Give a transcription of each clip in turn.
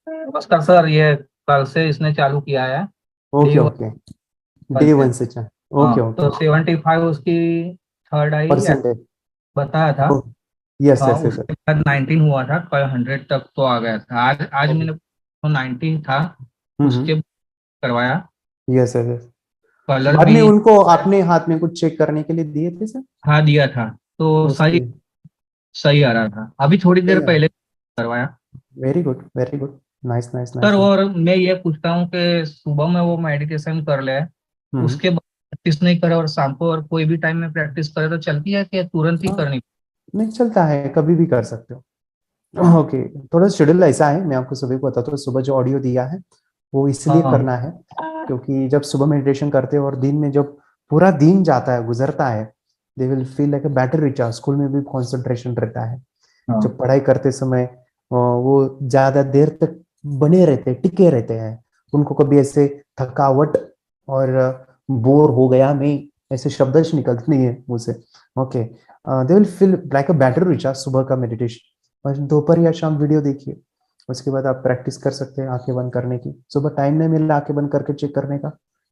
नमस्कार सर, ये कल से इसने चालू किया है। Day okay one, okay. कल डे से। वन से चाह। हाँ, ओके तो ओके। 75 उसकी थर्ड आई परसेंटेज। बताया था। यस हाँ, यस यस। उसके बाद 19 हुआ था, कल 100 तक तो आ गया था। आज आज मैंने तो 90 था, उसके बाद करवाया। Yes yes yes. कलर बाद भी में उनको अपने हाथ में कुछ चेक करने के लिए दिए थे सर? हाँ दिया था, तो सही उसके सही आ रहा था। अभी थोड़ी देर सही है। पहले करवाया। Very good very good. Nice nice sir, nice nice. और मैं ये पूछता हूँ कि सुबह में वो मेडिटेशन कर ले, हम्म। उसके बाद प्रैक्टिस नहीं करे और शाम को और कोई भी टाइम में प्रैक्टिस करे तो चलती है कि तुरंत ही हाँ, करनी? नहीं चलता है, कभी भी कर सकते हो। ओके। थोड़ा शेड्यूल ऐसा है, मैं आपको सुबह को बताता हूँ। सुबह जो ऑडियो दिया है वो इसलिए हाँ करना है क्योंकि जब सुबह मेडिटेशन करते हो और दिन में जब पूरा दिन जाता है गुजरता है, they will feel like a better recharge. School में भी कंसंट्रेशन रहता है। हाँ। जब पढ़ाई करते समय वो ज्यादा देर तक बने रहते हैं, टिके रहते हैं। उनको कभी ऐसे थकावट और बोर हो गया मैं, ऐसे शब्द निकलते नहीं है मुंह से। Okay. They will feel like a better recharge सुबह का मेडिटेशन। और दोपहर या शाम वीडियो देखिए, उसके बाद आप प्रैक्टिस कर सकते हैं आंखें बंद करने की। सुबह टाइम नहीं मिला आंखें बंद करके चेक करने का,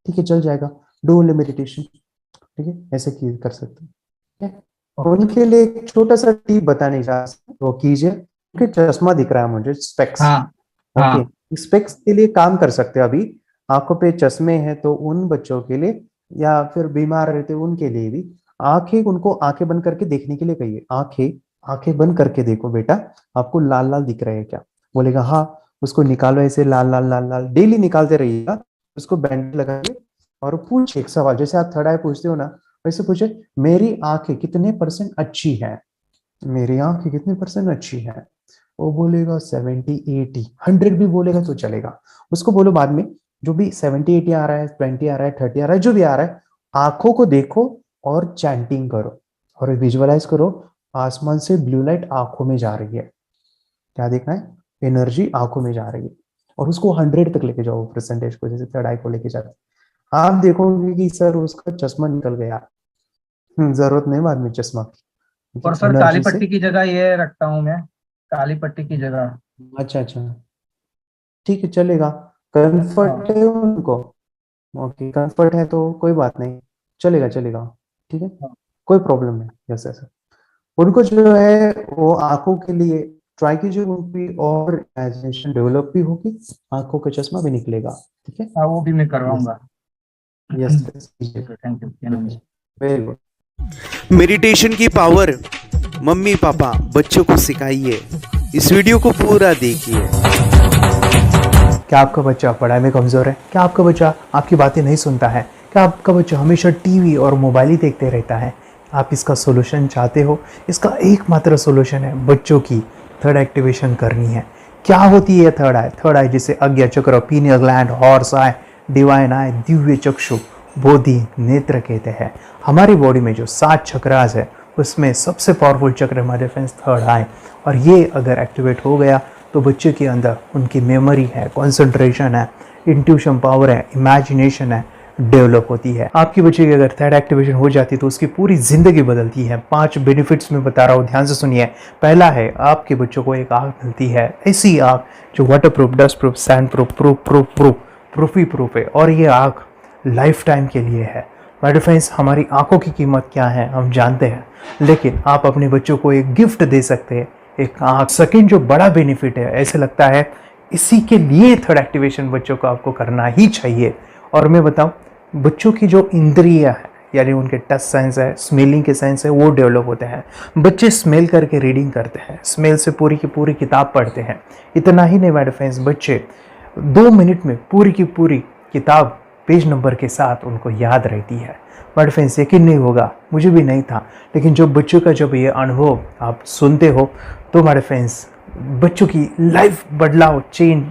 ठीक है चल जाएगा। डू ओनली मेडिटेशन, ठीक है ऐसे की कर सकते हैं। ठीक है? उनके लिए एक छोटा सा टिप बताने जा सकते हैं, वो कीजिए। उनके चश्मा दिख रहा है मुझे, स्पेक्स। हाँ ओके। हाँ। स्पेक्स के लिए काम कर सकते हैं अभी। आंखों पे चश्मे हैं तो उन बच्चों के लिए या फिर बीमार रहते हैं उनके लिए भी आंखें, उनको आंखें बंद करके देखने के लिए कहिए। आंखें आंखें बंद करके देखो बेटा, आपको लाल लाल दिख रहे हैं क्या? बोलेगा हाँ। उसको निकालो ऐसे लाल लाल लाल लाल, डेली निकालते रहिएगा। उसको बैंड लगाइए और पूछिए एक सवाल, जैसे आप थर्ड आई पूछते हो ना, वैसे पूछे मेरी आंखें कितने परसेंट अच्छी है, मेरी आंखें कितने परसेंट अच्छी है। वो बोलेगा 70 80, 100 भी बोलेगा तो चलेगा। उसको बोलो बाद में जो भी 70 80 आ रहा है, 20 आ रहा है, 30 आ रहा है, जो भी आ रहा है, आंखों को देखो और चैंटिंग करो और विजुअलाइज करो आसमान से ब्लू लाइट आंखों में जा रही है। क्या देखना है? एनर्जी आंखों में जा रही है। और उसको 100 तक लेके जाओ परसेंटेज को, जैसे थर्ड आई को लेके जाते आप देखोगे कि सर उसका चश्मा निकल गया। जरूरत नहीं बाद में चश्मा की, ठीक और है सर, काली एनर्जी से। पट्टी की जगह ये रखता हूँ मैं, काली पट्टी की जगह। अच्छा अच्छा, ठीक है चलेगा। कंफर्ट है उनको? ओके कंफर्ट है तो कोई बात नहीं, चलेगा चलेगा। ठीक है, हाँ। कोई प्रॉब्लम नहीं। Yes yes. उनको जो है वो आंखों के लिए ट्राई कीजिए, उनकी और इमेजिनेशन डेवलप भी होगी, आंखों का चश्मा भी निकलेगा। ठीक है। हाँ, वो भी मैं यस करवाऊंगा। Yes thank you. Very good. Meditation की पावर मम्मी पापा बच्चों को सिखाइए। इस वीडियो को पूरा देखिए। क्या आपका बच्चा पढ़ाई में कमज़ोर है? क्या आपका बच्चा आपकी बातें नहीं सुनता है? क्या आपका बच्चा हमेशा टीवी और मोबाइल ही देखते रहता है? आप इसका सोल्यूशन चाहते हो? इसका एकमात्र सोल्यूशन है बच्चों की थर्ड एक्टिवेशन करनी है। क्या होती है थर्ड आई? थर्ड आई जिसे अज्ञा चक्र, pineal gland, horse eye, divine eye, दिव्य चक्षु, बोधि नेत्र कहते हैं। हमारी बॉडी में जो 7 चक्रास है उसमें सबसे पावरफुल चक्र हमारे फ्रेंड्स थर्ड आई। और ये अगर एक्टिवेट हो गया तो बच्चे के अंदर उनकी मेमोरी है, कंसंट्रेशन है, इंट्यूशन पावर है, इमेजिनेशन है, डेवलप होती है। आपकी बच्चे की अगर थर्ड एक्टिवेशन हो जाती है तो उसकी पूरी जिंदगी बदलती है। 5 बेनिफिट्स में बता रहा हूँ, ध्यान से सुनिए। पहला है आपके बच्चों को एक आँख मिलती है, ऐसी आँख जो water proof, dust proof, sand proof, proof ही प्रूफ है। और ये आँख लाइफ टाइम के लिए है। माय फ्रेंड्स, हमारी आंखों की कीमत क्या है हम जानते हैं, लेकिन आप अपने बच्चों को एक गिफ्ट दे सकते हैं, एक आँख। सेकंड जो बड़ा बेनिफिट है, ऐसे लगता है इसी के लिए थर्ड एक्टिवेशन बच्चों को आपको करना ही चाहिए। और मैं बताऊं, बच्चों की जो इंद्रियां है यानी उनके टच सेंस है, स्मेलिंग के सेंस है, वो डेवलप होते हैं। बच्चे स्मेल करके रीडिंग करते हैं, स्मेल से पूरी की पूरी किताब पढ़ते हैं। इतना ही नहीं माय फ्रेंड्स, बच्चे 2 मिनट में पूरी की पूरी किताब पेज नंबर के साथ उनको याद रहती है। बट फ्रेंड्स यकीन नहीं होगा, मुझे भी नहीं था, लेकिन जो बच्चों का जब ये अनुभव आप सुनते हो तो हमारे फ्रेंड्स बच्चों की लाइफ बदलाव चेंज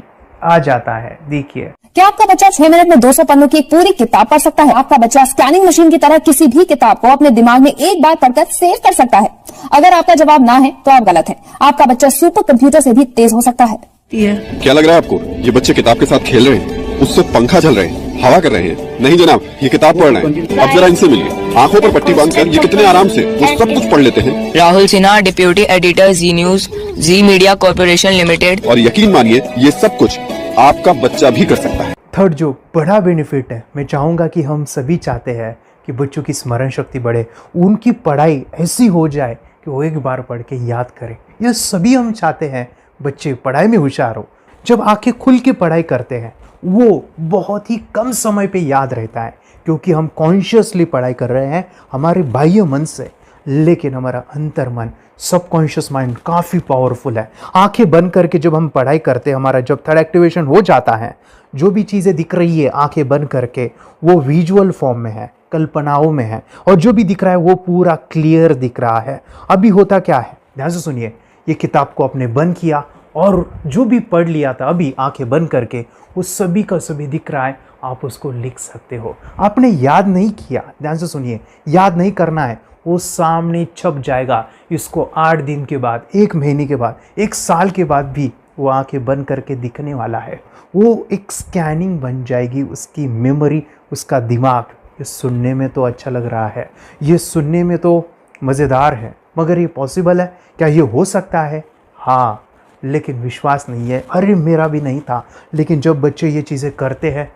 आ जाता है। देखिए, क्या आपका बच्चा 6 मिनट में 200 पन्नों की एक पूरी किताब पढ़ सकता है? आपका बच्चा स्कैनिंग मशीन की तरह किसी भी किताब को अपने दिमाग में एक बार पढ़कर सेव कर सकता है? अगर आपका जवाब ना है तो आप गलत हैं। आपका बच्चा सुपर कंप्यूटर से भी तेज हो सकता है। क्या लग रहा है आपको ये बच्चे किताब के साथ खेल रहे हैं, उससे पंखा चल रहे हैं, हवा कर रहे हैं? नहीं जनाब, ये किताब पढ़ रहे हैं। अब जरा इनसे मिलिए। आंखों पर पट्टी बांधकर ये कितने आराम से वो सब कुछ पढ़ लेते हैं। राहुल सिन्हा, डिप्यूटी एडिटर, जी न्यूज, जी मीडिया कॉर्पोरेशन लिमिटेड। और यकीन मानिए ये सब कुछ आपका बच्चा भी कर सकता है। थर्ड जो बड़ा बेनिफिट है, मैं चाहूँगा कि हम सभी चाहते हैं कि बच्चों की स्मरण शक्ति बढ़े, उनकी पढ़ाई ऐसी हो जाए कि वो एक बार पढ़ के याद करें। यह सभी हम चाहते हैं बच्चे पढ़ाई में होशियार हो। जब आंखें खुल के पढ़ाई करते हैं वो बहुत ही कम समय पे याद रहता है, क्योंकि हम कॉन्शियसली पढ़ाई कर रहे हैं हमारे बाह्य मन से, लेकिन हमारा अंतर मन, सबकॉन्शियस माइंड काफ़ी पावरफुल है। आंखें बंद करके जब हम पढ़ाई करते हैं, हमारा जब थर्ड एक्टिवेशन हो जाता है, जो भी चीज़ें दिख रही है आंखें बंद करके वो विजुअल फॉर्म में है, कल्पनाओं में है, और जो भी दिख रहा है वो पूरा क्लियर दिख रहा है। अभी होता क्या है, ध्यान से सुनिए, ये किताब को आपने बंद किया और जो भी पढ़ लिया था अभी आंखें बंद करके वो सभी का सभी दिख रहा है, आप उसको लिख सकते हो। आपने याद नहीं किया, ध्यान से सुनिए, याद नहीं करना है, वो सामने छप जाएगा। इसको 8 दिन के बाद, 1 महीने के बाद, 1 साल के बाद भी वो आंखें बंद करके दिखने वाला है। वो एक स्कैनिंग बन जाएगी उसकी मेमोरी, उसका दिमाग। ये सुनने में तो अच्छा लग रहा है, ये सुनने में तो मज़ेदार है, मगर ये पॉसिबल है क्या? ये हो सकता है, हाँ, लेकिन विश्वास नहीं है। अरे मेरा भी नहीं था, लेकिन जब बच्चे ये चीज़ें करते हैं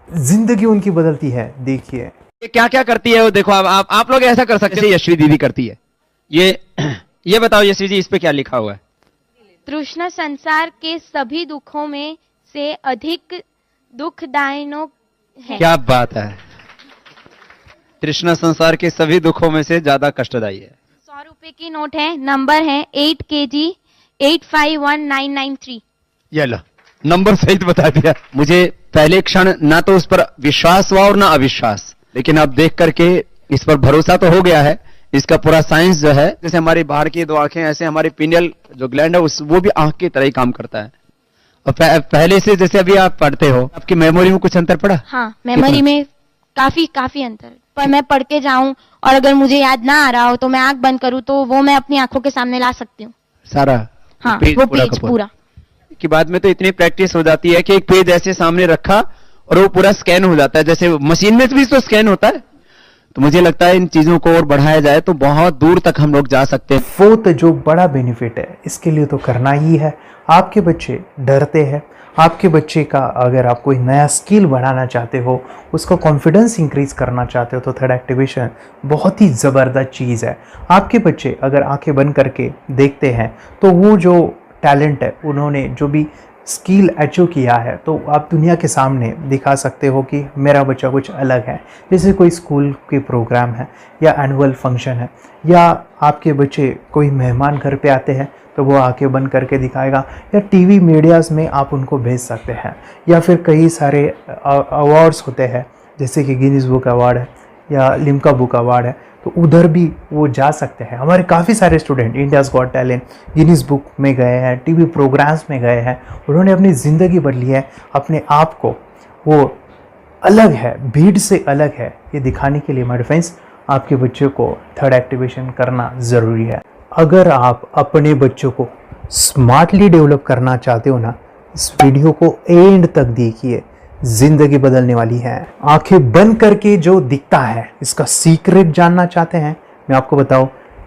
जिंदगी उनकी बदलती है। देखिए ये क्या क्या करती है वो देखो। अब आप लोग ऐसा कर सकते हैं, यशवी दीदी करती है। ये बताओ यशवी जी, इस पे क्या लिखा हुआ है? तृष्णा संसार के सभी दुखों में से अधिक दुखदायक है। क्या बात है, तृष्णा संसार के सभी दुखों में से ज्यादा कष्टदायी है। 100 रुपए की नोट है, नंबर है 8 kg 851993। ये लो, नंबर सहित बता दिया। मुझे पहले क्षण ना तो उस पर विश्वास हुआ और ना अविश्वास, लेकिन अब देख करके इस पर भरोसा तो हो गया है। इसका पूरा साइंस जो है, जैसे हमारी बाहर की 2 आंखें, ऐसे हमारी पिनियल जो ग्लैंड है वो भी आंख की तरह ही काम करता है। और पहले से जैसे अभी आप पढ़ते हो, आपकी मेमोरी में कुछ अंतर पड़ा? हाँ, मेमोरी में काफी अंतर। पर मैं पढ़ के जाऊं और अगर मुझे याद ना आ रहा हो तो मैं आंख बंद करूं तो वो मैं अपनी आंखों के सामने ला सकती हूँ सारा। हाँ, वो पेज पूरा कि बाद में तो इतनी प्रैक्टिस हो जाती है कि एक पेज ऐसे सामने रखा और वो पूरा स्कैन हो जाता है, जैसे मशीन में भी तो स्कैन होता है। तो मुझे लगता है इन चीजों को और बढ़ाया जाए तो बहुत दूर तक हम लोग जा सकते हैं। फोर्थ जो बड़ा बेनिफिट है, इसके लिए तो करना ही है। आपके बच्चे डरते हैं, आपके बच्चे का अगर आप कोई नया स्किल बढ़ाना चाहते हो, उसका कॉन्फिडेंस इंक्रीज करना चाहते हो, तो थर्ड एक्टिवेशन बहुत ही ज़बरदस्त चीज़ है। आपके बच्चे अगर आंखें बंद करके देखते हैं तो वो जो टैलेंट है, उन्होंने जो भी स्किल अचीव किया है, तो आप दुनिया के सामने दिखा सकते हो कि मेरा बच्चा कुछ अलग है। जैसे कोई स्कूल के प्रोग्राम है या एनुअल फंक्शन है, या आपके बच्चे कोई मेहमान घर पे आते हैं तो वो आंखें बंद करके दिखाएगा, या टीवी मीडियाज़ में आप उनको भेज सकते हैं, या फिर कई सारे अवार्ड्स होते हैं जैसे कि गिनीज बुक अवार्ड है या लिम्का बुक अवार्ड है, तो उधर भी वो जा सकते हैं। हमारे काफ़ी सारे student India's got talent, Guinness book में गए हैं, टीवी प्रोग्राम्स में गए हैं, उन्होंने अपनी ज़िंदगी बदली है, अपने आप को वो अलग है, भीड़ से अलग है, ये दिखाने के लिए माय फ्रेंड्स आपके बच्चों को थर्ड एक्टिवेशन करना ज़रूरी है। अगर आप अपने बच्चों को स्मार्टली डेवलप करना चाहते हो ना, इस वीडियो को एंड तक देखिए, जिंदगी बदलने वाली है। आंखें बंद करके जो दिखता है, इसका सीक्रेट जानना चाहते हैं, मैं आपको बताऊं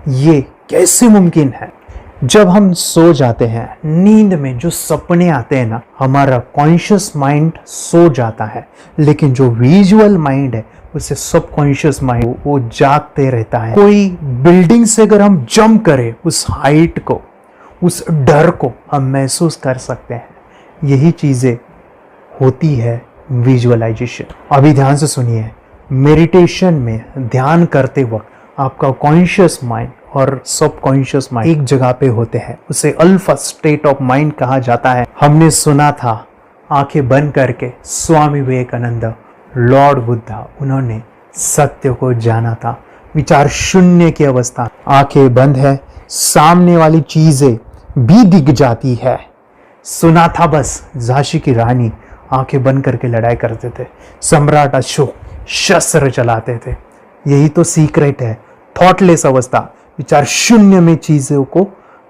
ये कैसे मुमकिन है। जब हम सो जाते हैं, नींद में जो सपने आते हैं ना, हमारा कॉन्शियस माइंड सो जाता है, लेकिन जो विजुअल माइंड है, उसे सबकॉन्शियस माइंड वो जागते रहता है। कोई बिल्डिंग से अगर हम जंप करें, उस हाइट को, उस डर को हम महसूस कर सकते हैं। यही चीज़ें होती है विजुअलाइजेशन। अभी ध्यान से सुनिए, मेडिटेशन में ध्यान करते वक्त आपका कॉन्शियस माइंड और सबकॉन्शियस माइंड एक जगह पे होते हैं, उसे अल्फा स्टेट ऑफ माइंड कहा जाता है। हमने सुना था आंखें बंद करके स्वामी विवेकानंद, लॉर्ड बुद्धा, उन्होंने सत्य को जाना था। विचार शून्य की अवस्था, आंखें बंद है, सामने वाली चीजें भी दिख जाती है। सुना था बस, झांसी की रानी आंखें बंद करके लड़ाई करते थे, सम्राट अशोक शस्त्र चलाते थे। यही तो सीक्रेट है, थॉटलेस अवस्था, विचार शून्य में चीजों को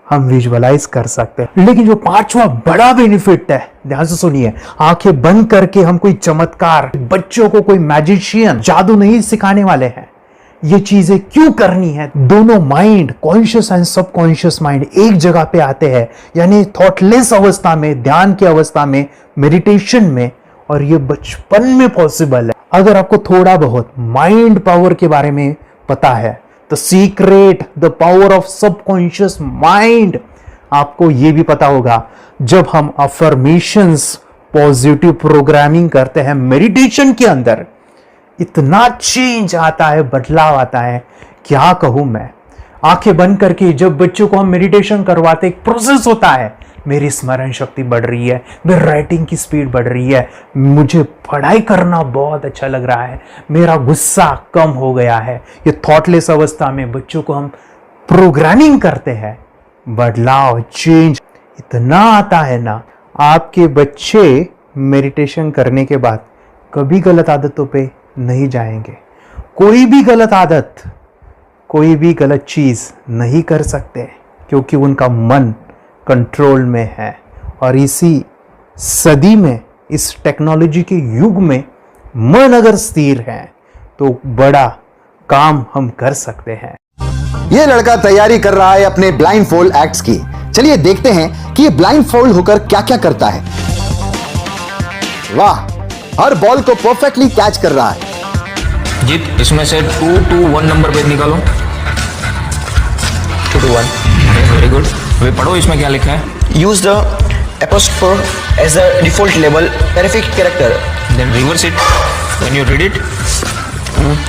हम विजुअलाइज कर सकते हैं। लेकिन जो 5वां बड़ा बेनिफिट है, ध्यान से सुनिए, आंखें बंद करके हम कोई चमत्कार, बच्चों को कोई मैजिशियन जादू नहीं सिखाने वाले हैं। ये चीजें क्यों करनी है। दोनों mind, conscious and subconscious mind एक जगह पे आते हैं, यानी थॉटलेस अवस्था में, ध्यान की अवस्था में, मेडिटेशन में, और ये बचपन में पॉसिबल है। अगर आपको थोड़ा बहुत माइंड पावर के बारे में पता है, the secret, the power of subconscious mind, आपको ये भी पता होगा जब हम अफर्मेशंस, पॉजिटिव प्रोग्रामिंग करते हैं मेडिटेशन के अंदर, इतना चेंज आता है, बदलाव आता है, क्या कहूं मैं। आंखें बंद करके जब बच्चों को हम मेडिटेशन करवाते, एक प्रोसेस होता है, मेरी स्मरण शक्ति बढ़ रही है, मेरी राइटिंग की स्पीड बढ़ रही है, मुझे पढ़ाई करना बहुत अच्छा लग रहा है, मेरा गुस्सा कम हो गया है। ये थॉटलेस अवस्था में बच्चों को हम प्रोग्रामिंग करते हैं, बदलाव, चेंज इतना आता है ना। आपके बच्चे मेडिटेशन करने के बाद कभी गलत आदतों पे नहीं जाएंगे, कोई भी गलत आदत, कोई भी गलत चीज नहीं कर सकते, क्योंकि उनका मन कंट्रोल में है। और इसी सदी में, इस टेक्नोलॉजी के युग में, मन अगर स्थिर है तो बड़ा काम हम कर सकते हैं। ये लड़का तैयारी कर रहा है अपने ब्लाइंड फोल्ड एक्ट्स की। चलिए देखते हैं कि ये ब्लाइंड फोल्ड होकर क्या क्या करता है। वाह, हर बॉल को परफेक्टली कैच कर रहा है। जीत, इसमें से 2 to 1 नंबर पेज निकालो। 2 to 1, वेरी गुड। वे पढ़ो, इसमें क्या लिखा है। use the apostrophe as a default label terrific character. Then reverse it when you read it.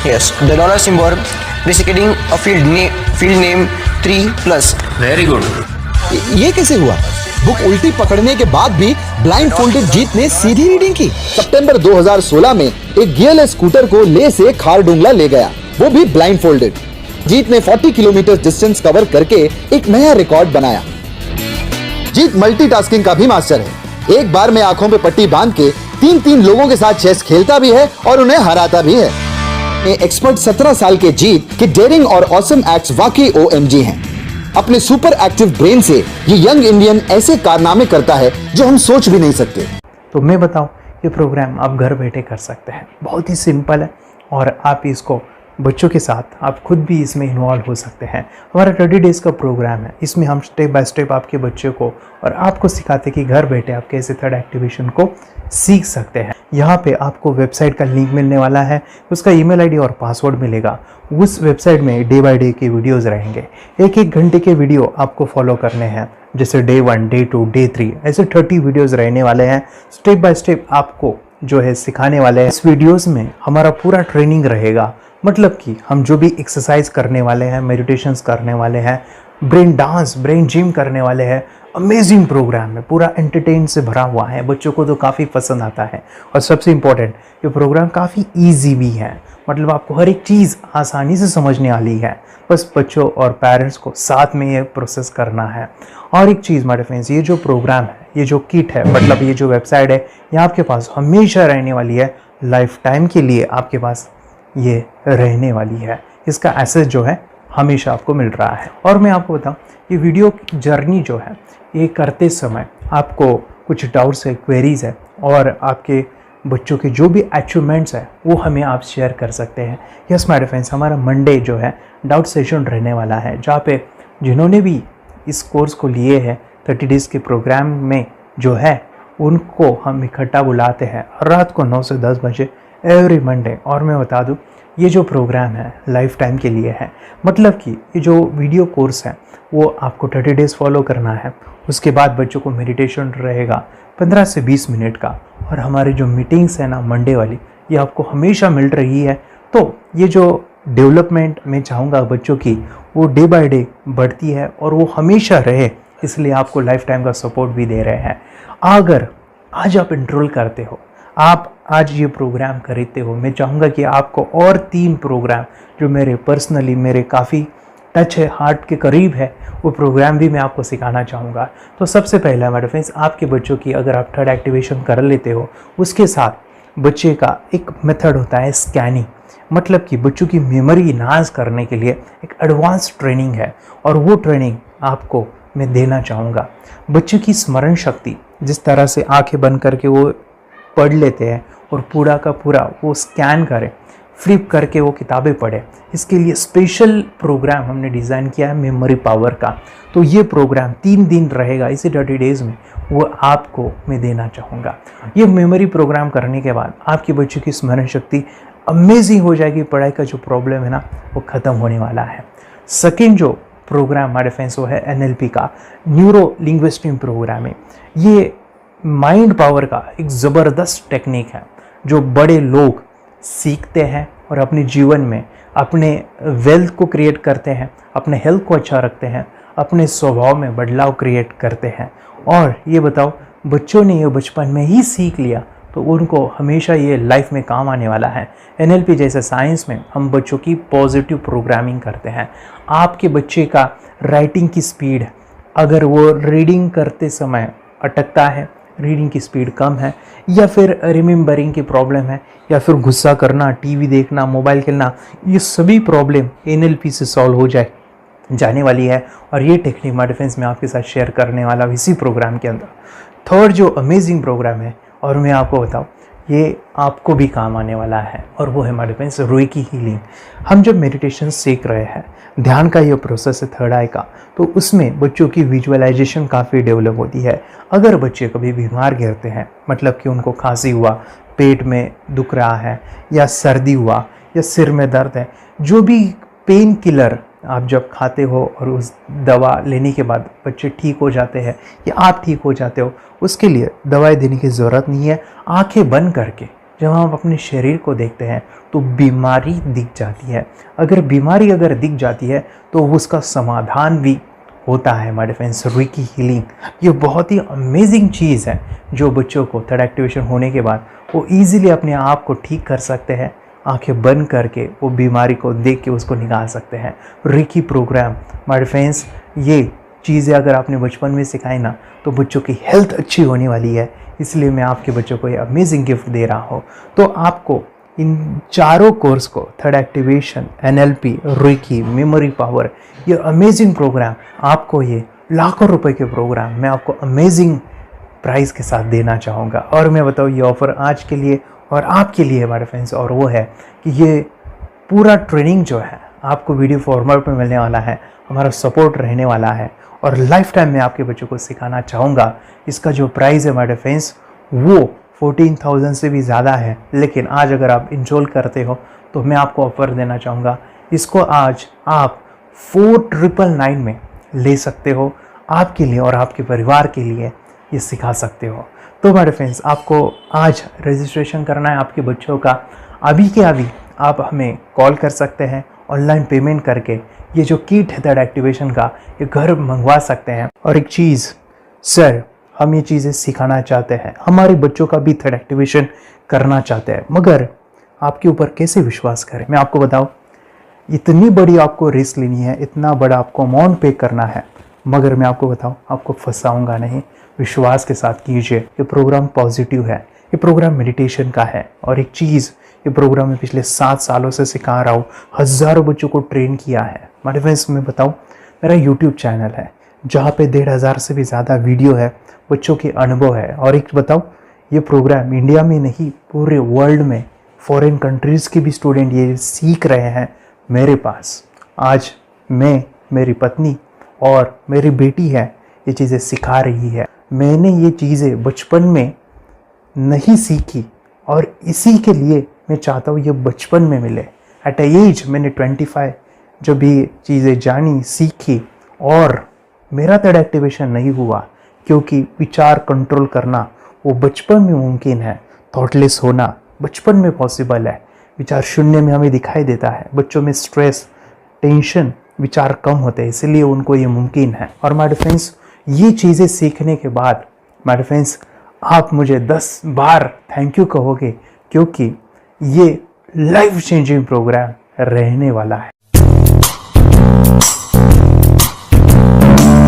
Yes, the dollar symbol designating a field name 3+. Very good. ये कैसे हुआ? Book उल्टी पकड़ने के बाद भी ब्लाइंड फोल्डेड जीत ने सीधी रीडिंग की। सितंबर 2016 में एक गियरलेस स्कूटर को ले से खारडुंगला ले गया, वो भी ब्लाइंड फोल्डेड। जीत ने 40 किलोमीटर डिस्टेंस कवर करके एक नया रिकॉर्ड बनाया। जीत मल्टीटास्किंग का भी मास्टर है। एक बार में आंखों पे पट्टी बांध के 3-3 लोगों के साथ चेस खेलता भी है और उन्हें हराता भी है। एक्सपर्ट 17 साल के जीत के डेयरिंग और ऑसम एक्ट्स वाकई OMG हैं। अपने सुपर एक्टिव ब्रेन से ये यंग इंडियन ऐसे कारनामे करता है जो हम सोच भी नहीं सकते। तो मैं बताऊं, ये प्रोग्राम आप घर बैठे कर सकते हैं, बहुत ही सिंपल है, और आप इसको बच्चों के साथ आप खुद भी इसमें इन्वॉल्व हो सकते हैं। हमारा 30 डेज़ का प्रोग्राम है, इसमें हम स्टेप बाय स्टेप आपके बच्चे को और आपको सिखाते हैं कि घर बैठे आप कैसे थर्ड एक्टिवेशन को सीख सकते हैं। यहाँ पे आपको वेबसाइट का लिंक मिलने वाला है, उसका ईमेल आईडी और पासवर्ड मिलेगा। उस वेबसाइट में डे बाय डे के वीडियोज़ रहेंगे, 1-1 घंटे के वीडियो आपको फॉलो करने हैं, जैसे डे 1, डे 2, डे 3, ऐसे 30 वीडियोज़ रहने वाले हैं। स्टेप बाय स्टेप आपको जो है सिखाने वाले हैं। इस वीडियोज़ में हमारा पूरा ट्रेनिंग रहेगा, मतलब कि हम जो भी एक्सरसाइज करने वाले हैं, मेडिटेशंस करने वाले हैं, ब्रेन डांस, ब्रेन जिम करने वाले हैं। अमेजिंग प्रोग्राम है, पूरा एंटरटेन से भरा हुआ है, बच्चों को तो काफ़ी पसंद आता है। और सबसे इम्पोर्टेंट, ये प्रोग्राम काफ़ी ईजी भी है, मतलब आपको हर एक चीज़ आसानी से समझने वाली है। बस बच्चों और पेरेंट्स को साथ में ये प्रोसेस करना है। और एक चीज़ मेरे फ्रेंड्स, ये जो प्रोग्राम है, ये जो किट है, मतलब ये जो वेबसाइट है, ये आपके पास हमेशा रहने वाली है, लाइफ टाइम के लिए आपके पास ये रहने वाली है। इसका एक्सेस जो है हमेशा आपको मिल रहा है। और मैं आपको बताऊं, ये वीडियो जर्नी जो है, ये करते समय आपको कुछ डाउट्स है, क्वेरीज है, और आपके बच्चों के जो भी अचीवमेंट्स है वो हमें आप शेयर कर सकते हैं। यस माय फ्रेंड्स, हमारा मंडे जो है डाउट सेशन रहने वाला है, जहाँ पे जिन्होंने भी इस कोर्स को लिए हैं 30 डेज़ के प्रोग्राम में जो है, उनको हम इकट्ठा बुलाते हैं रात को 9 से 10 बजे एवरी मंडे। और मैं बता दूं, ये जो प्रोग्राम है लाइफ टाइम के लिए है, मतलब कि ये जो वीडियो कोर्स है वो आपको 30 डेज़ फॉलो करना है। उसके बाद बच्चों को मेडिटेशन रहेगा 15 से 20 मिनट का, और हमारी जो मीटिंग्स है ना मंडे वाली, ये आपको हमेशा मिल रही है। तो ये जो डेवलपमेंट मैं चाहूँगा बच्चों की, वो डे बाय डे बढ़ती है और वो हमेशा रहे, इसलिए आपको लाइफ टाइम का सपोर्ट भी दे रहे हैं। अगर आज आप एनरोल करते हो, आप आज ये प्रोग्राम खरीदते हो, मैं चाहूँगा कि आपको और 3 प्रोग्राम जो मेरे पर्सनली मेरे काफ़ी टच है, हार्ट के करीब है, वो प्रोग्राम भी मैं आपको सिखाना चाहूँगा। तो सबसे पहला मेरे फ्रेंड्स, आपके बच्चों की अगर आप थर्ड एक्टिवेशन कर लेते हो, उसके साथ बच्चे का एक मेथड होता है स्कैनिंग, मतलब कि बच्चों की मेमोरी इन्हांस करने के लिए एक एडवांस ट्रेनिंग है, और वो ट्रेनिंग आपको मैं देना चाहूँगा। बच्चों की स्मरण शक्ति, जिस तरह से आंखें बंद करके वो पढ़ लेते हैं और पूरा का पूरा वो स्कैन करें, फ्लिप करके वो किताबें पढ़े। इसके लिए स्पेशल प्रोग्राम हमने डिज़ाइन किया है मेमोरी पावर का। तो ये प्रोग्राम 3 दिन रहेगा, इसी 30 डेज़ में वो आपको मैं देना चाहूँगा। ये मेमोरी प्रोग्राम करने के बाद आपके बच्चों की स्मरण शक्ति अमेजिंग हो जाएगी। पढ़ाई का जो प्रॉब्लम है ना वो ख़त्म होने वाला है। सेकेंड जो प्रोग्राम हमारे फ्रेंड्स वो है NLP का, न्यूरो लिंग्विस्टिक प्रोग्राम है। ये माइंड पावर का एक ज़बरदस्त टेक्निक है जो बड़े लोग सीखते हैं और अपने जीवन में अपने वेल्थ को क्रिएट करते हैं, अपने हेल्थ को अच्छा रखते हैं, अपने स्वभाव में बदलाव क्रिएट करते हैं। और ये बताओ, बच्चों ने ये बचपन में ही सीख लिया तो उनको हमेशा ये लाइफ में काम आने वाला है। NLP जैसे साइंस में हम बच्चों की पॉजिटिव प्रोग्रामिंग करते हैं। आपके बच्चे का राइटिंग की स्पीड, अगर वो रीडिंग करते समय अटकता है, रीडिंग की स्पीड कम है, या फिर रिमेंबरिंग की प्रॉब्लम है, या फिर गुस्सा करना, टीवी देखना, मोबाइल खेलना, ये सभी प्रॉब्लम NLP से सॉल्व हो जाने वाली है। और ये टेक्निक माय डिफेंस में आपके साथ शेयर करने वाला इसी प्रोग्राम के अंदर। थर्ड जो अमेजिंग प्रोग्राम है और मैं आपको बताऊं, ये आपको भी काम आने वाला है, और वो है माय डिफेंस रेकी हीलिंग। हम जब मेडिटेशन सीख रहे हैं, ध्यान का ये प्रोसेस है थर्ड आई का, तो उसमें बच्चों की विजुअलाइजेशन काफ़ी डेवलप होती है। अगर बच्चे कभी बीमार गिरते हैं, मतलब कि उनको खांसी हुआ, पेट में दुख रहा है, या सर्दी हुआ, या सिर में दर्द है, जो भी पेन किलर आप जब खाते हो और उस दवा लेने के बाद बच्चे ठीक हो जाते हैं या आप ठीक हो जाते हो, उसके लिए दवाई देने की ज़रूरत नहीं है। आंखें बंद करके जब हम अपने शरीर को देखते हैं तो बीमारी दिख जाती है। अगर बीमारी दिख जाती है तो उसका समाधान भी होता है। हमारे फ्रेंड्स, रेकी हीलिंग ये बहुत ही अमेजिंग चीज़ है जो बच्चों को थर्ड एक्टिवेशन होने के बाद वो ईजिली अपने आप को ठीक कर सकते हैं। आंखें बंद करके वो बीमारी को देख के उसको निकाल सकते हैं। रेकी प्रोग्राम हमारे फ्रेंड्स, ये चीज़ें अगर आपने बचपन में सिखाई ना तो बच्चों की हेल्थ अच्छी होने वाली है। इसलिए मैं आपके बच्चों को ये अमेजिंग गिफ्ट दे रहा हूँ। तो आपको इन चारों कोर्स को, third activation, NLP, reiki, memory power, ये अमेजिंग प्रोग्राम, आपको ये लाखों रुपए के प्रोग्राम मैं आपको अमेजिंग प्राइस के साथ देना चाहूँगा। और मैं बताऊँ, ये ऑफ़र आज के लिए और आपके लिए हमारे फ्रेंड्स, और वो है कि ये पूरा ट्रेनिंग जो है आपको वीडियो फॉर्मेट में मिलने वाला है, हमारा सपोर्ट रहने वाला है, और लाइफ टाइम में आपके बच्चों को सिखाना चाहूँगा। इसका जो प्राइस है हमारे फ्रेंड्स वो 14,000 से भी ज़्यादा है, लेकिन आज अगर आप इंस्टॉल करते हो तो मैं आपको ऑफ़र देना चाहूँगा। इसको आज आप 4,999 में ले सकते हो। आपके लिए और आपके परिवार के लिए ये सिखा सकते हो। तो हमारे फ्रेंड्स, आपको आज रजिस्ट्रेशन करना है आपके बच्चों का। अभी के अभी आप हमें कॉल कर सकते हैं, ऑनलाइन पेमेंट करके ये जो किट है थर्ड एक्टिवेशन का, ये घर मंगवा सकते हैं। और एक चीज़ सर, हम ये चीज़ें सिखाना चाहते हैं, हमारे बच्चों का भी थर्ड एक्टिवेशन करना चाहते हैं, मगर आपके ऊपर कैसे विश्वास करें? मैं आपको बताऊं, इतनी बड़ी आपको रिस्क लेनी है, इतना बड़ा आपको अमाउंट पे करना है, मगर मैं आपको बताऊं, आपको फंसाऊंगा नहीं। विश्वास के साथ कीजिए। ये प्रोग्राम पॉजिटिव है, ये प्रोग्राम मेडिटेशन का है। और एक चीज़, ये प्रोग्राम मैं पिछले 7 सालों से सिखा रहा हूँ, हज़ारों बच्चों को ट्रेन किया है। हमारे फ्रेंड्स, मैं बताऊँ, मेरा यूट्यूब चैनल है जहाँ पे 1,500 से भी ज़्यादा वीडियो है, बच्चों के अनुभव है। और एक बताऊँ, ये प्रोग्राम इंडिया में नहीं, पूरे वर्ल्ड में फॉरेन कंट्रीज़ के भी स्टूडेंट ये सीख रहे हैं मेरे पास। आज मैं, मेरी पत्नी और मेरी बेटी है, ये चीज़ें सिखा रही है। मैंने ये चीज़ें बचपन में नहीं सीखी और इसी के लिए मैं चाहता हूँ ये बचपन में मिले। एट एज मैंने 25 जब ये चीज़ें जानी, सीखी, और मेरा थर्ड एक्टिवेशन नहीं हुआ क्योंकि विचार कंट्रोल करना वो बचपन में मुमकिन है। थॉटलेस होना बचपन में पॉसिबल है। विचार शून्य में हमें दिखाई देता है। बच्चों में स्ट्रेस, टेंशन, विचार कम होते हैं, इसलिए उनको ये मुमकिन है। और माय फ्रेंड्स, ये चीज़ें सीखने के बाद माय फ्रेंड्स, आप मुझे 10 बार थैंक यू कहोगे, क्योंकि ये लाइफ चेंजिंग प्रोग्राम रहने वाला है।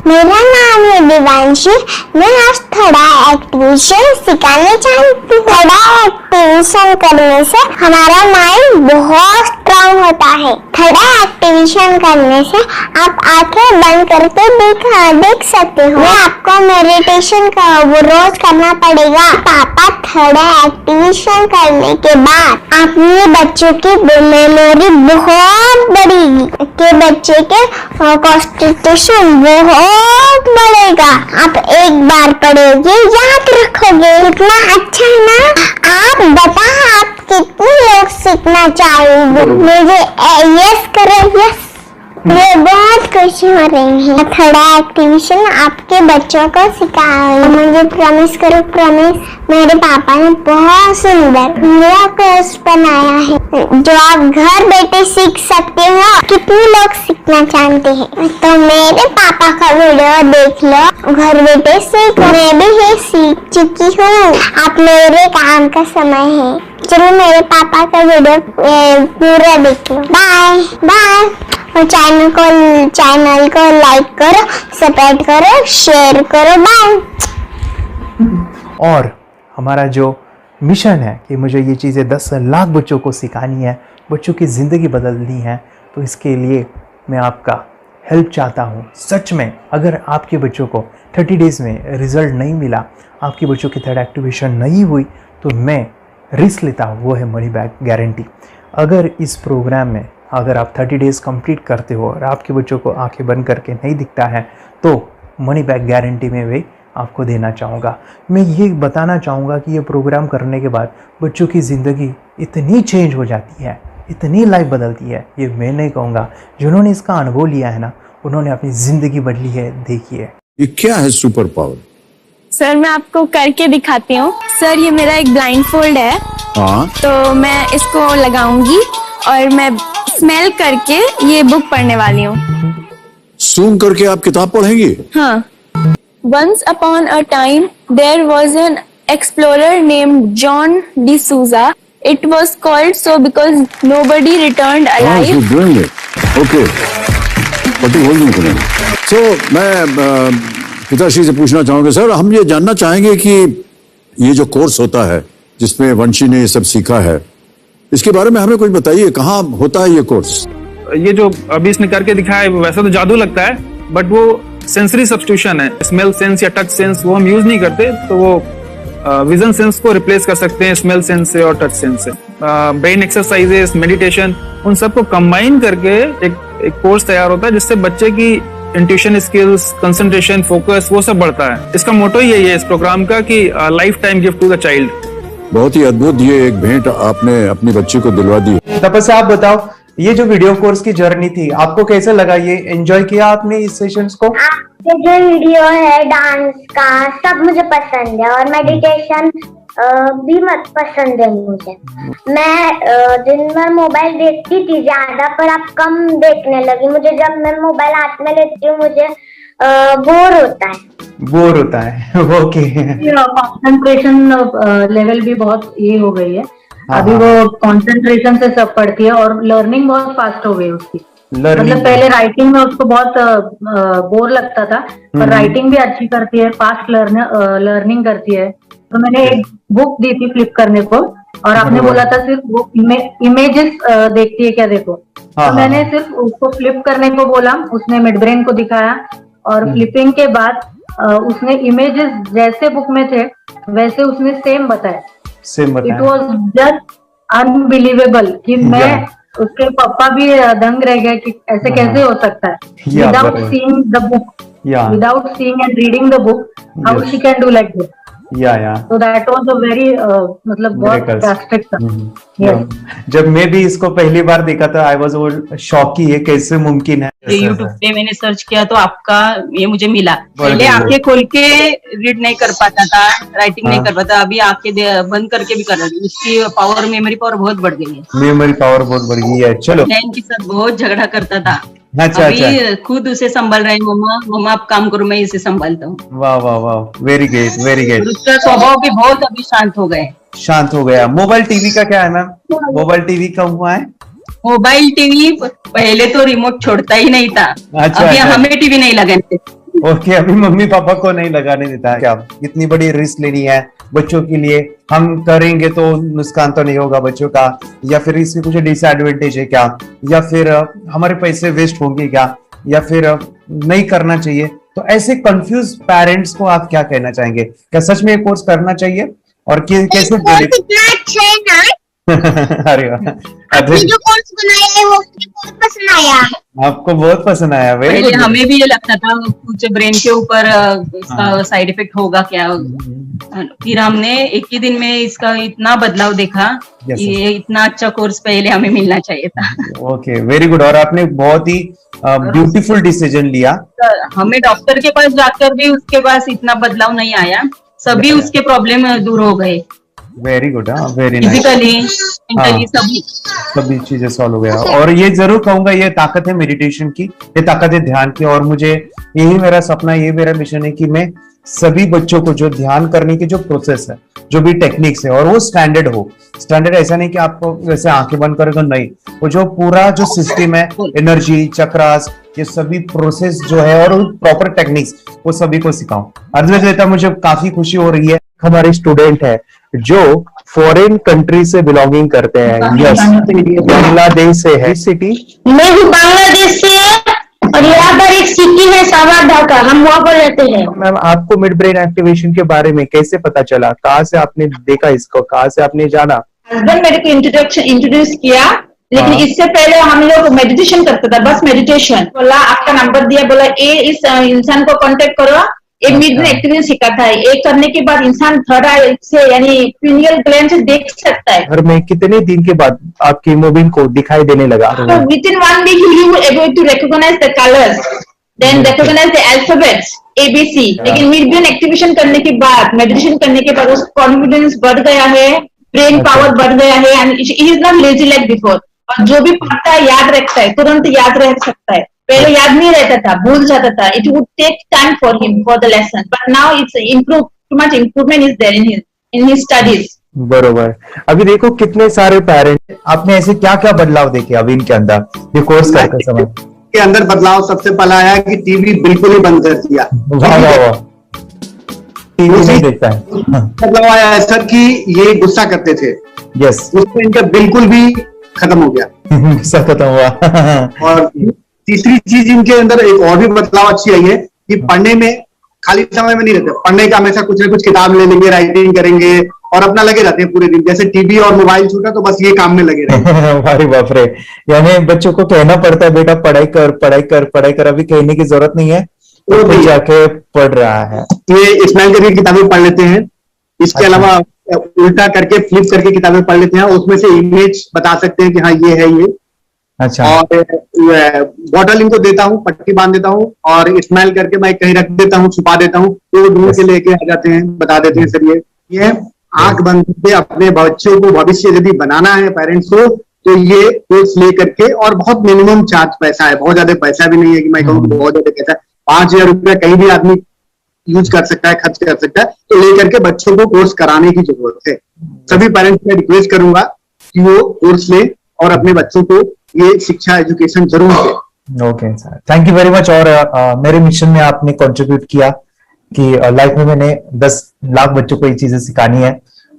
मेरा नाम है दिवांशी। मैं आज थोड़ा एक्टिवेशन सिखाना चाहती हूँ। थोड़ा एक्टिवेशन करने से हमारा माइंड बहुत स्ट्रांग होता है। थोड़ा एक्टिवेशन करने से आप आंखें बंद करके देख सकते हो। मैं आपको मेडिटेशन का वो रोज करना पड़ेगा। पापा थोड़ा एक्टिवेशन करने के बाद अपने बच्चों की मेमोरी बहुत बढ़ेगी, के बच्चे के कॉन्सेंट्रेशन बहुत बढ़ेगा। आप एक बार पढ़ोगे याद रखोगे, इतना अच्छा है ना। आप बता, आप कितने लोग सीखना चाहोगे? मुझे यस करो, यस। मुझे बहुत खुशी हो रही है। थोड़ा एक्टिवेशन आपके बच्चों को सिखाओ। मुझे प्रॉमिस करो, प्रॉमिस। मेरे पापा ने बहुत सुंदर मेरा कोर्स बनाया है जो आप घर बैठे सीख सकते हो। कितने लोग सीखना चाहते हैं तो मेरे पापा का वीडियो देख लो, घर बैठे सीख। मैं भी ये सीख चुकी हूँ। आप मेरे काम का समय है। चलो मेरे पापा का वीडियो पूरा देख लो। Bye bye. और चैनल को लाइक करो, सब्सक्राइब करो, शेयर करो। बाय। और हमारा जो मिशन है कि मुझे ये चीज़ें 10 लाख बच्चों को सिखानी है, बच्चों की ज़िंदगी बदलनी है, तो इसके लिए मैं आपका हेल्प चाहता हूँ। सच में अगर आपके बच्चों को 30 डेज़ में रिज़ल्ट नहीं मिला, आपके बच्चों की थर्ड एक्टिवेशन नहीं हुई, तो मैं रिस्क लेता हूँ, वो है मनी बैक गारंटी। अगर इस प्रोग्राम में अगर आप 30 डेज़ कंप्लीट करते हो और आपके बच्चों को आंखें बंद करके नहीं दिखता है, तो मनी बैक गारंटी में भी आपको देना चाहूँगा। मैं ये बताना चाहूँगा कि ये प्रोग्राम करने के बाद बच्चों की ज़िंदगी इतनी चेंज हो जाती है, इतनी लाइफ बदलती है, ये मैं नहीं कहूँगा। जिन्होंने इसका अनुभव लिया है ना, उन्होंने अपनी ज़िंदगी बदली है। देखिए ये क्या है सुपर पावर? सर मैं आपको करके दिखाती हूँ। सर ये मेरा एक ब्लाइंड फोल्ड है, हाँ, तो मैं इसको लगाऊंगी और मैं स्मेल करके ये बुक पढ़ने वाली हूँ। सूंघ करके आप किताब पढ़ेंगी? हाँ। Once upon a time, there was an explorer named John D'Souza. It was called so because nobody returned alive. you're doing it. Okay. What are you holding today? So, मैं पिताश्री से पूछना चाहूंगा, सर हम ये जानना चाहेंगे कि ये जो कोर्स होता है जिसमें वंशी ने ये सब सीखा है, इसके बारे में हमें कुछ बताइए। कहाँ होता है ये कोर्स? ये जो अभी इसने करके दिखाया है वैसा तो जादू लगता है, बट वो सेंसरी सब्स्टिट्यूशन है। स्मेल सेंस या टच सेंस वो हम यूज नहीं करते, तो वो विजन सेंस को रिप्लेस कर सकते हैं स्मेल सेंस से और टच सेंस से। ब्रेन एक्सरसाइजेस, मेडिटेशन, उन सबको कंबाइन करके एक कोर्स तैयार होता है जिससे बच्चे की इंट्यूशन स्किल्स, कंसंट्रेशन, फोकस वो सब बढ़ता है। इसका मोटो ही यही है इस प्रोग्राम का कि lifetime gift to the child. बहुत ही अद्भुत ये एक भेंट आपने अपनी बच्ची को दिलवा दी। तपस्या, आप बताओ ये जो वीडियो कोर्स की जर्नी थी आपको कैसे लगा? ये एंजॉय किया आपने इस सेशंस को? आपके जो वीडियो है डांस का सब मुझे पसंद है और मेडिटेशन भी मत पसंद है मुझे। मैं दिन भर मोबाइल देखती थी ज्यादा, पर अब कम देखने लगी। मुझे जब मैं मोबाइल हाथ में लेती हूँ मुझे बोर होता है। ओके। कंसंट्रेशन लेवल भी बहुत ये हो गई है। अभी वो कंसंट्रेशन से सब पढ़ती है और लर्निंग बहुत फास्ट हो गई उसकी। मतलब पहले राइटिंग में उसको बहुत बोर लगता था, पर राइटिंग भी अच्छी करती है, फास्ट लर्निंग करती है। तो मैंने एक बुक दी थी फ्लिप करने को और आपने बोला था सिर्फ वो इमेजेस देखती है क्या, देखो। तो मैंने सिर्फ उसको फ्लिप करने को बोला, उसने मिड ब्रेन को दिखाया और फ्लिपिंग के बाद उसने इमेजेस जैसे बुक में थे वैसे उसने सेम बताया। इट वॉज जस्ट अनबिलीवेबल कि मैं उसके पापा भी दंग रह गए कि ऐसे कैसे हो सकता है। Without seeing the book, without seeing and reading the book, how she can do like this. So that was a very मतलब बहुत ड्रास्टिक था। जब मैं भी इसको पहली बार देखा था आई वाज शॉक कि ये कैसे मुमकिन है। यूट्यूब पे मैंने सर्च किया तो आपका ये मुझे मिला। पहले आंखें खोल के रीड नहीं कर पाता था, राइटिंग नहीं कर पाता, अभी आंखें बंद करके भी कर रहा है। उसकी पावर, मेमोरी पावर बहुत बढ़ गई है। मेमोरी पावर बहुत बढ़ गई है। चलो, बहन के साथ बहुत झगड़ा करता था, अच्छा, अभी खुद उसे संभाल रहे हैं। मम्मा आप काम करो, मैं इसे संभालता हूँ। वाह वाह वाह, वेरी ग्रेट वेरी ग्रेट। उसका स्वभाव भी बहुत अभी शांत हो गया। मोबाइल टीवी का क्या है मैम? मोबाइल टीवी कब हुआ है? मोबाइल टीवी पहले तो रिमोट छोड़ता ही नहीं था। अभी हमें टीवी नहीं लगाने। ओके, अभी मम्मी पापा को नहीं लगाने देता है। क्या इतनी बड़ी रिस्क लेनी है बच्चों के लिए? हम करेंगे तो नुकसान तो नहीं होगा बच्चों का, या फिर इसमें कुछ डिसएडवांटेज है क्या, या फिर हमारे पैसे वेस्ट होंगे क्या, या फिर नहीं करना चाहिए? तो ऐसे कंफ्यूज पेरेंट्स को आप क्या कहना चाहेंगे? क्या सच में ये कोर्स करना चाहिए? और कैसे कितना अच्छा है ना। अरे वाह, आपने जो कोर्स बनाया है वो मुझे बहुत पसंद आया। आपको बहुत पसंद आया। वेरी पहले गुड। हमें भी ये लगता था कुछ ब्रेन के ऊपर इसका साइड इफेक्ट होगा क्या, फिर हमने एक ही दिन में इसका इतना बदलाव देखा Yes, कि ये इतना अच्छा कोर्स पहले हमें मिलना चाहिए था। Okay, very good. और आपने बहुत ही ब्यूटीफुल डिसीजन लिया। हमें डॉक्टर के पास जाकर भी उसके पास इतना बदलाव नहीं आया, सभी उसके प्रॉब्लम दूर हो गए, वेरी गुड। हाँ, वेरी नाइस। फिजिकली मेंटली सभी चीजें सॉल्व हो गया। और ये जरूर कहूंगा, ये ताकत है मेडिटेशन की, ये ताकत है ध्यान की। और मुझे यही मेरा सपना, ये मेरा मिशन है कि मैं सभी बच्चों को जो ध्यान करने की जो प्रोसेस है, जो भी टेक्निक्स है, और वो स्टैंडर्ड हो। स्टैंडर्ड ऐसा नहीं कि आपको वैसे आंखें बंद करो तो नहीं, वो जो पूरा जो सिस्टम है, एनर्जी चक्रास, ये सभी प्रोसेस जो है और प्रॉपर टेक्निक्स, वो सभी को सिखाऊं। अर्जुन, मुझे काफी खुशी हो रही है। हमारे स्टूडेंट है जो फॉरेन कंट्री से बिलोंगिंग करते हैं। यस, बांग्लादेश से है। सिटी मैं भी बांग्लादेश से और यहाँ पर एक सिटी है सावर ढाका, हम वहाँ पर रहते हैं। मैम, आपको मिड ब्रेन एक्टिवेशन के बारे में कैसे पता चला? कहाँ से आपने देखा इसको, कहाँ से आपने जाना? हस्बैंड मेरे को इंट्रोड्यूस किया, लेकिन इससे पहले हम लोग मेडिटेशन करते थे, बस मेडिटेशन। बोला आपका नंबर दिया, बोला ये इस इंसान को कांटेक्ट करो, ये मिड ब्रेन एक्टिवेशन सिखाता है। ये करने के बाद इंसान थर्ड आई से यानी पिनियल ग्लैंड से देख सकता है। घर में कितने दिन के बाद आपकी हीमोग्लोबिन को दिखाई देने लगा? So within 1 week you will able to recognize the colors, then recognize the alphabets ABC। लेकिन मिड ब्रेन एक्टिवेशन करने के बाद, मेडिटेशन करने के बाद उसका कॉन्फिडेंस बढ़ गया है, ब्रेन पावर बढ़ गया है, and he is not lazy like before. और जो भी पढ़ता है याद रखता है, तुरंत याद रह सकता है। पहले याद नहीं रहता था, भूल जाता था। It would take time for him for the lesson, but now it's improve, too much improvement is there in his studies. बरोबर। अभी देखो कितने सारे पेरेंट्स, आपने ऐसे क्या क्या बदलाव देखे अभी इनके अंदर ये कोर्स करते समय? के अंदर बदलाव सबसे पहला आया कि टीवी बिल्कुल ही बंद कर दिया। वाह वाह वाह, टीवी नहीं देखता है। बदलाव आया है सर कि ये गुस्सा करते थे। यस, उसमें इनका बिल्कुल भी खत्म हो गया। गुस्सा खत्म हुआ। और तीसरी चीज इनके अंदर एक और भी बदलाव अच्छी आई है कि पढ़ने में खाली समय में नहीं रहते, पढ़ने का हमेशा कुछ ना कुछ किताब ले लेंगे, राइटिंग करेंगे और अपना लगे रहते हैं पूरे दिन। जैसे टीवी और मोबाइल छूटा तो बस ये काम में लगे रहते। अरे बाप रे, यानी बच्चों को कहना पड़ता है बेटा पढ़ाई कर पढ़ाई कर पढ़ाई कर, अभी कहने की जरूरत नहीं है, तो भी जाके पढ़ रहा है। ये स्माइल करके किताबें पढ़ लेते हैं। इसके अलावा उल्टा करके फ्लिप करके किताबें पढ़ लेते हैं, उसमें से इमेज बता सकते हैं कि हाँ ये है ये। अच्छा। और बॉटल इनको देता हूँ, पट्टी बांध देता हूँ और स्माइल करके मैं कहीं रख देता हूँ, छुपा देता हूँ, तो वो ढूंढ के लेके आ जाते हैं, बता देते हैं सर ये आंख बंद करके अपने बच्चों को भविष्य यदि बनाना है पेरेंट्स को, तो ये कोर्स ले करके, और बहुत मिनिमम चार्ज पैसा है, बहुत ज्यादा पैसा भी नहीं है कि मैं कहूँ बहुत ज्यादा पैसा है। 5,000 रुपया कहीं भी आदमी यूज कर सकता है, खर्च कर सकता है, तो लेकर के बच्चों को कोर्स कराने की जरूरत है। सभी पेरेंट्स में रिक्वेस्ट करूंगा कि वो कोर्स ले और अपने बच्चों को ये शिक्षा एजुकेशन जरूर दे। Okay sir, thank you very much. और मेरे मिशन में आपने कंट्रीब्यूट किया कि लाइफ में मैंने 10 लाख बच्चों को ये चीजें सिखानी है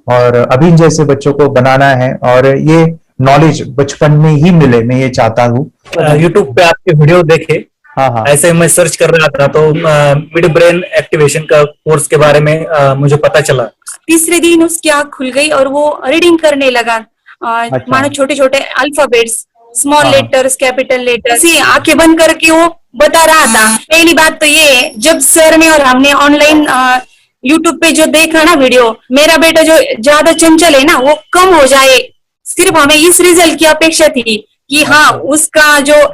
और अभी जैसे बच्चों को बनाना है, और ये नॉलेज बचपन में ही मिले, मैं ये चाहता हूँ। यूट्यूब पे आपके वीडियो देखे, हाँ, ऐसे मैं सर्च कर रहा था तो मिड ब्रेन एक्टिवेशन का कोर्स के बारे में मुझे पता चला। तीसरे दिन उसकी आंख खुल गई और वो रीडिंग करने लगा, मानो छोटे छोटे alphabets, small letters, capital letters, आंखें बंद करके वो बता रहा था। पहली बात तो ये, जब सर ने और हमने ऑनलाइन यूट्यूब पे जो देखा ना वीडियो, मेरा बेटा जो ज्यादा चंचल है ना वो कम हो जाए, सिर्फ हमें इस रिजल्ट की अपेक्षा थी कि हाँ उसका जो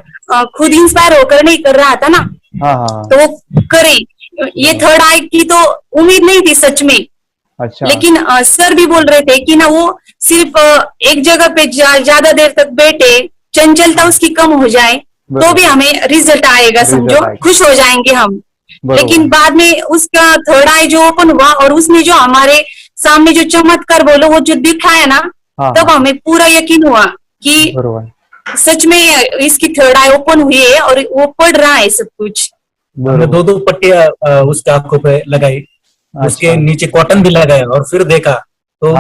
खुद इंस्पायर होकर नहीं कर रहा था ना, तो वो करे। ये थर्ड आई की तो उम्मीद नहीं थी सच में। अच्छा। लेकिन सर भी बोल रहे थे कि ना वो सिर्फ एक जगह पे ज्यादा देर तक बैठे, चंचलता उसकी कम हो जाए तो भी हमें रिजल्ट आएगा, समझो खुश हो जाएंगे हम। लेकिन बाद में उसका थर्ड आई जो ओपन हुआ और उसने जो हमारे सामने जो चमत्कार बोलो वो जो दिखाया ना, तब हमें पूरा यकीन हुआ कि सच में इसकी थर्ड आई ओपन हुई है और वो पढ़ रहा है सब कुछ। हमने 2 पट्टियां उसके आंखों पे लगाई, उसके नीचे कॉटन भी लगाया और फिर देखा तो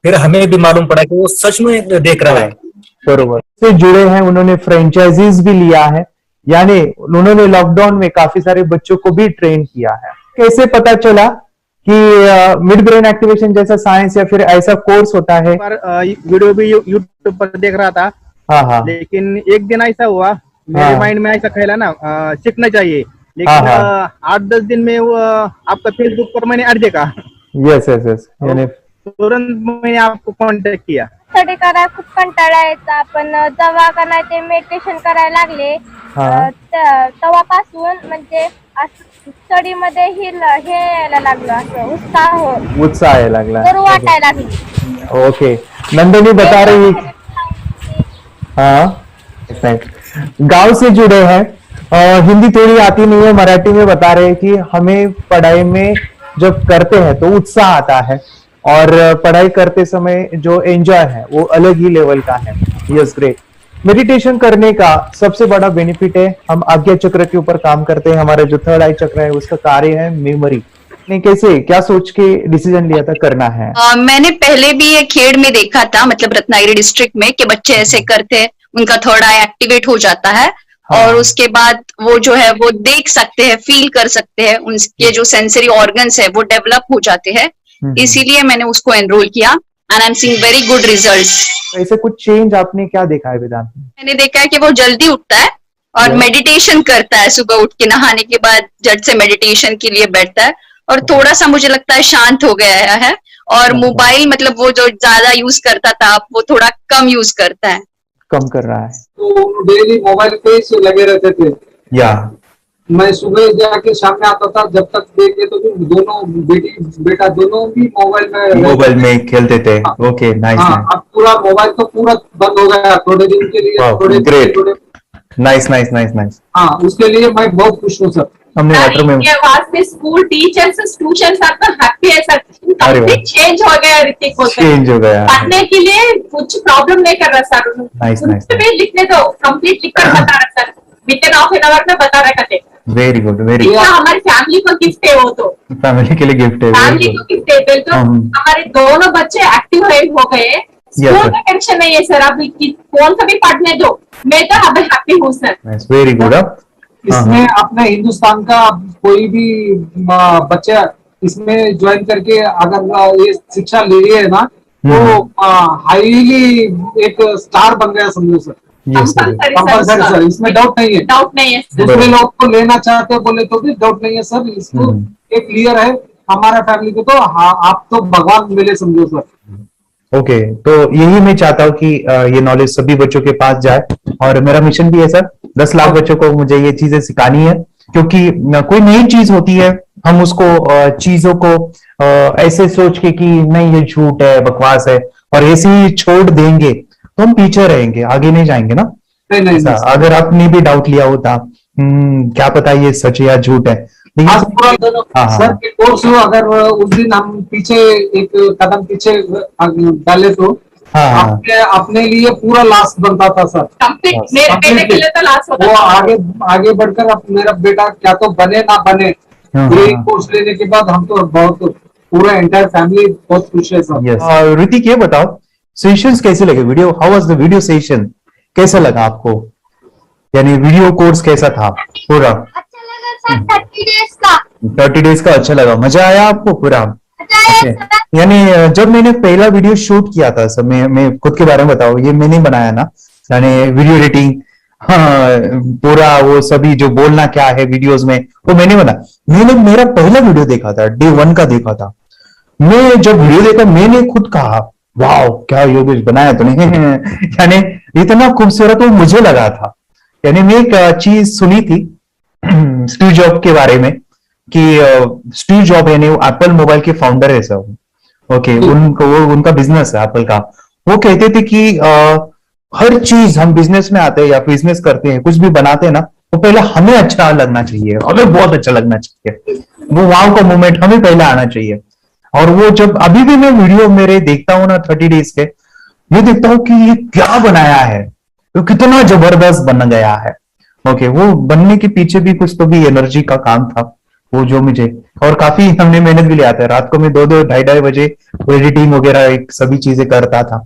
फिर हमें भी मालूम पड़ा कि वो सच में देख रहा है। बरोबर से जुड़े हैं, उन्होंने फ्रेंचाइजीज भी लिया है, यानी उन्होंने लॉकडाउन में काफी सारे बच्चों को भी ट्रेन किया है। कैसे पता चला कि मिड ब्रेन एक्टिवेशन जैसा साइंस या फिर ऐसा कोर्स होता है? वीडियो भी यूट्यूब पर देख रहा था। हाँ। लेकिन एक दिन ऐसा हुआ, मेरे माइंड में ऐसा ख्याल ना सीखना चाहिए, लेकिन 8-10 दिन में वो आपका फेसबुक पर मैंने ऐड देखा। यस यानी तुरंत मैंने आपको कॉन्टॅक्ट किया। स्टडी करायला खूप कंटाळा यायचा, पण जेव्हा का नाही ते मेडिटेशन करायला लागले तेव्हापासून म्हणजे स्टडी मध्ये हे यायला लागलं, असं उत्साह यायला लागला, करू वाटायला लागली। ओके, नंदिनी बता रही, हाँ गांव से जुड़े हैं, हिंदी थोड़ी आती नहीं है, मराठी में बता रहे हैं कि हमें पढ़ाई में जब करते हैं तो उत्साह आता है और पढ़ाई करते समय जो एंजॉय है वो अलग ही लेवल का है। Yes great. मेडिटेशन करने का सबसे बड़ा बेनिफिट है, हम आज्ञा चक्र के ऊपर काम करते हैं, हमारा जो थर्ड आई चक्र है उसका कार्य है मेमोरी। ने कैसे क्या सोच के डिसीजन लिया था करना है? मैंने पहले भी ये खेड़ में देखा था, मतलब रत्नागिरी डिस्ट्रिक्ट में, कि बच्चे ऐसे करते हैं, उनका थर्ड आई एक्टिवेट हो जाता है। और उसके बाद वो जो है वो देख सकते हैं, फील कर सकते हैं, उनके जो सेंसरी ऑर्गन्स है वो डेवलप हो जाते हैं। इसीलिए मैंने उसको एनरोल किया and I am seeing very good results. ऐसे कुछ चेंज आपने क्या देखा है वेदांत में? मैंने देखा है कि वो जल्दी उठता है और मेडिटेशन करता है, सुबह उठ के नहाने के बाद झट से मेडिटेशन के लिए बैठता है और थोड़ा सा मुझे लगता है शांत हो गया है। और मोबाइल मतलब वो जो ज्यादा यूज करता था वो थोड़ा कम यूज करता है, कम कर रहा है। तो डेली मोबाइल पे ही लगे रहते थे, या मैं सुबह जाके शाम में आता था, जब तक देखे तो दोनों बेटा दोनों भी मोबाइल में खेलते थे। Okay, nice. अब पूरा मोबाइल तो पूरा बंद हो गया थोड़े दिन के लिए। थोड़े नाइस। हाँ, उसके लिए मैं बहुत खुश हूँ सर। हमने वाटर में वास्ते स्कूल टीचर्स ट्यूशन आपका हैप्पी है सर, कंप्लीट चेंज हो गया ऋतिक को, चेंज हो गया, पढ़ने के लिए कुछ प्रॉब्लम नहीं कर रहा सर। नाइस। लिखने दो, कंप्लीट लिख कर बता रहा sir, with in half an hour में बता रहा करते। Very good, very good. हमारी फैमिली को गिफ्ट है, वो तो फैमिली के लिए गिफ्ट है, फैमिली को गिफ्ट है। तो हमारे दोनों बच्चे एक्टिव हो गए, स्कूल का टेंशन नहीं है सर, अभी कौन सा भी पढ़ने दो, मैं तो अभी हैप्पी हूँ सर। Very good. इसमें अपने हिंदुस्तान का कोई भी बच्चा इसमें ज्वाइन करके अगर ये शिक्षा ले रही है ना, तो हाईली एक स्टार बन गया समझो सर। कंपल्सरी सर, इसमें डाउट नहीं है। दूसरे लोग को लेना चाहते बोले तो भी डाउट नहीं है सर, इसको एक क्लियर है हमारा फैमिली को, तो आप तो भगवान मिले समझो सर। ओके, तो यही मैं चाहता हूँ कि ये नॉलेज सभी बच्चों के पास जाए और मेरा मिशन भी है सर, 10 लाख बच्चों को मुझे ये चीजें सिखानी है, क्योंकि कोई नई चीज होती है हम उसको चीजों को ऐसे सोच के कि नहीं ये झूठ है, बकवास है, और ऐसे ही छोड़ देंगे तो हम पीछे रहेंगे, आगे नहीं जाएंगे ना। नहीं। अगर आपने भी डाउट लिया होता क्या पता ये सच या झूठ है, सर के कोर्स हो, अगर उस दिन हम पीछे एक कदम पीछे डाले तो अपने लिए पूरा लास्ट बनता था सर। मेरे बेटे के लिए तो लास्ट होता वो आगे बढ़कर अब मेरा बेटा क्या तो बने ना बने, ये कोर्स लेने के बाद हम तो बहुत पूरा एंटायर फैमिली बहुत खुश है सर। ऋतिक ये बताओ सेशंस कैसे लगे, video how was the video session, कैसा लगा आपको, यानी वीडियो कोर्स कैसा था पूरा? 30 डेज का अच्छा लगा, मजा आया आपको पूरा? यानी जब मैंने पहला वीडियो शूट किया था सर, मैं खुद के बारे में बताओ, ये मैंने बनाया ना, यानी वीडियो एडिटिंग, पूरा वो सभी जो बोलना क्या है वीडियोस में वो मैंने बनाया। मैंने मेरा पहला वीडियो देखा था, डे 1 का देखा था, मैं जब वीडियो देखा मैंने खुद कहा वाह क्या योगेश बनाया तो नहीं यानी इतना खूबसूरत वो मुझे लगा था। यानी मैं एक चीज सुनी थी स्टीव जॉब के बारे में कि स्टीव जॉब यानी वो एप्पल मोबाइल के फाउंडर है सर, ओके, उनका बिजनेस है एप्पल का। वो कहते थे कि हर चीज हम बिजनेस में आते हैं या बिजनेस करते हैं, कुछ भी बनाते हैं ना, तो पहले हमें अच्छा लगना चाहिए, हमें बहुत अच्छा लगना चाहिए, वो वाव का मोमेंट हमें पहले आना चाहिए। और वो जब अभी भी मैं वीडियो मेरे देखता हूँ ना 30 डेज के, मैं देखता हूँ कि ये क्या बनाया है, तो कितना जबरदस्त बन गया है। ओके, वो बनने के पीछे भी कुछ तो भी एनर्जी का काम था वो जो मुझे, और काफी हमने मेहनत भी लिया था, रात को मैं 2-2 ढाई बजे एडिटिंग वगैरह सभी चीजें करता था,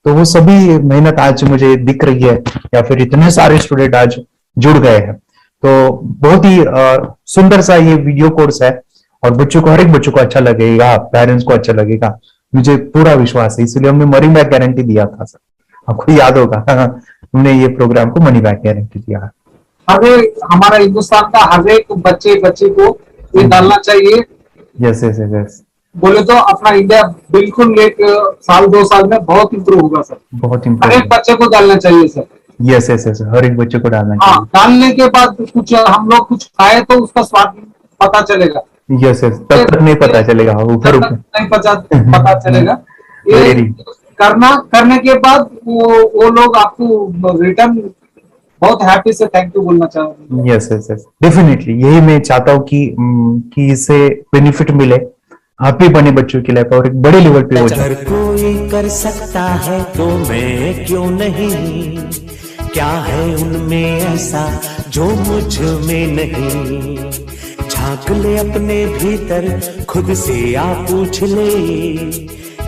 तो वो सभी मेहनत आज मुझे दिख रही है, या फिर इतने सारे स्टूडेंट आज जुड़ गए हैं। तो बहुत ही सुंदर सा ये वीडियो कोर्स है और बच्चों को, हर एक बच्चों को अच्छा लगेगा, पेरेंट्स को अच्छा लगेगा, मुझे पूरा विश्वास है। इसलिए हमने मनी बैक गारंटी दिया था सर, आपको याद होगा हमने ये प्रोग्राम को मनी बैक गारंटी दिया। हमारा हिंदुस्तान का हर एक बच्चे को ये डालना चाहिए। यस यस यस, बोले तो अपना इंडिया बिल्कुल 1 साल 2 साल में बहुत इम्प्रूव होगा सर। बहुत हर इम्पोर्टेंट। एक बच्चे को डालना चाहिए सर। यस यस यस, हर एक बच्चे को डालना हाँ, चाहिए। डालने के बाद कुछ हम लोग कुछ खाए तो उसका स्वाद पता चलेगा। यस यस, तब तक नहीं पता चलेगा, ऊपर ऊपर नहीं पता चलेगा। ये करने के बाद वो लोग आपको रिटर्न बहुत हैप्पी से थैंक यू बोलना चाहूंगा। यस यस यस, डेफिनेटली यही मैं चाहता हूँ कि इससे बेनिफिट मिले, आप भी बने बच्चों की लाइफ और एक बड़े लेवल पे हो जाए। अगर कोई कर सकता है तो मैं क्यों नहीं, क्या है उनमें ऐसा जो मुझ में नहीं। झांक ले अपने भीतर, खुद से आ पूछ ले,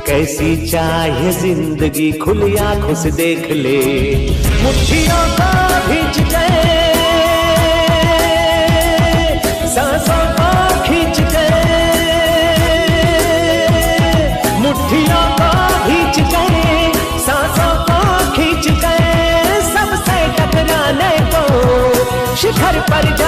कैसी चाहे जिंदगी, खुली आंखों से देख ले। मुट्ठियों को खींच के, सांसों को खींच के, मुट्ठियों को खींच के, सांसों को खींच के, सबसे टकराने को शिखर पर जा